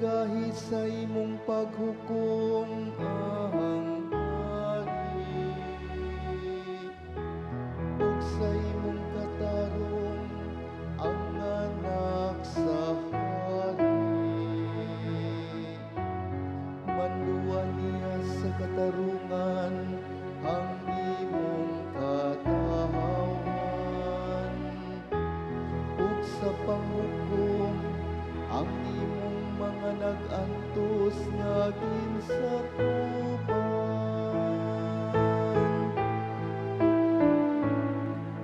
gahi sa imong paghukom ahang hari, ug sa imong katarong ang anak sa hari. Manluan niya sa katarungan ang imong katawhan, ug sa panghukom ang imong mga nag-antos nga ginsakupan.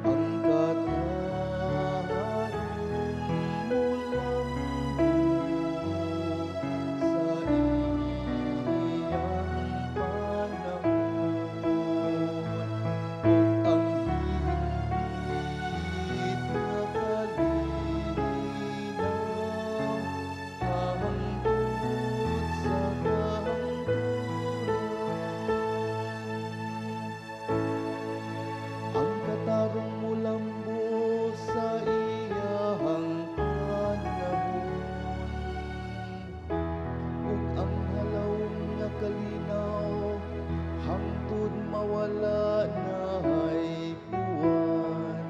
Ang katarong mulambot sa iyang panahon, ug ang hingpit nga kalinaw hangtod sa kahangturan. Ang katarong mulambot sa iyang panahon, ug ang halawon nga kalinaw hangtod mawala nahay buwan.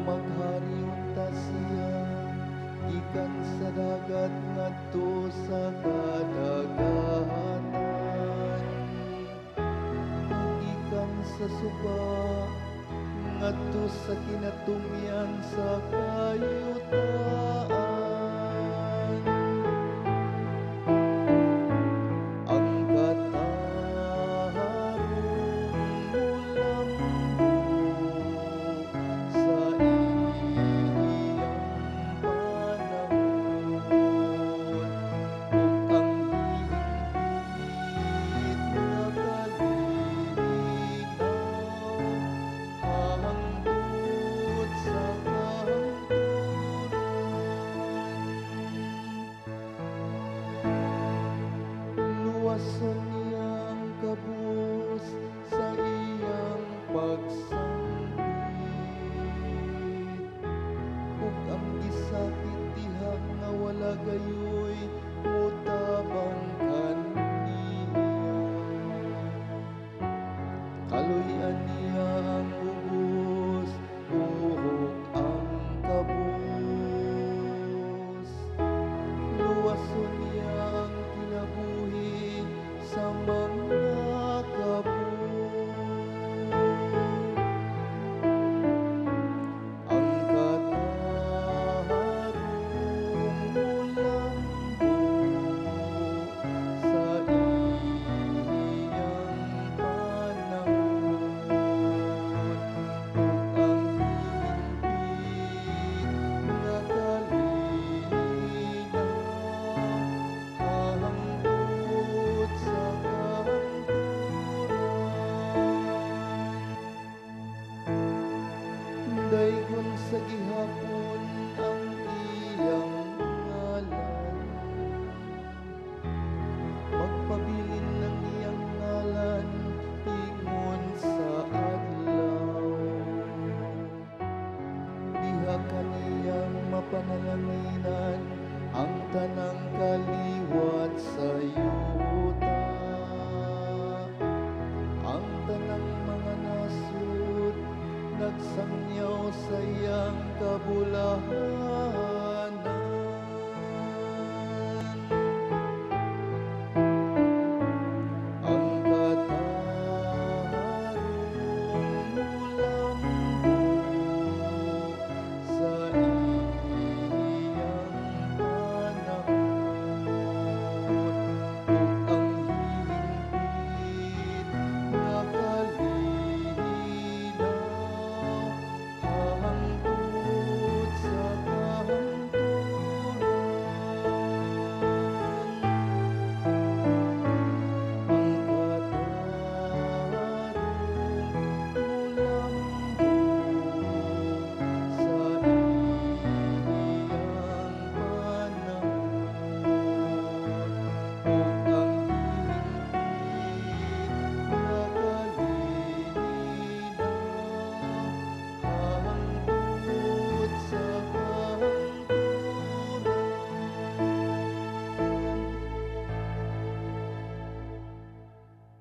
Maghari unta siya gikan sa dagat ngadto sa kadagatan, ug gikan sa suba ngadto sa kinatumyan sa kayutaan. Ang katarong mulambot sa iyang panahon, ug ang hingpit nga kalinaw hangtod sa kahangturan. Luwason niyang kabus sa iyang pagsambit, ug ang gisakit diha nga wala gayoy motabang kaniya. Kaluy-an niya ang ubos, buhok ang kabus. Luwason niya ang kinabuhi sa mga kabus. Ang katarong mulambot sa iyang panahon, ug ang hingpit nga kalinaw hangtod sa kahangturan. Daygon sa gihapon ang iyang ngalan, magpabilin ng iyang ngalan ingon sa adlaw. Diha kaniyang mapanalanginan ang tanang kaliwat sa yuta. Ang tanang mga nasud nagsangyaw sa iyang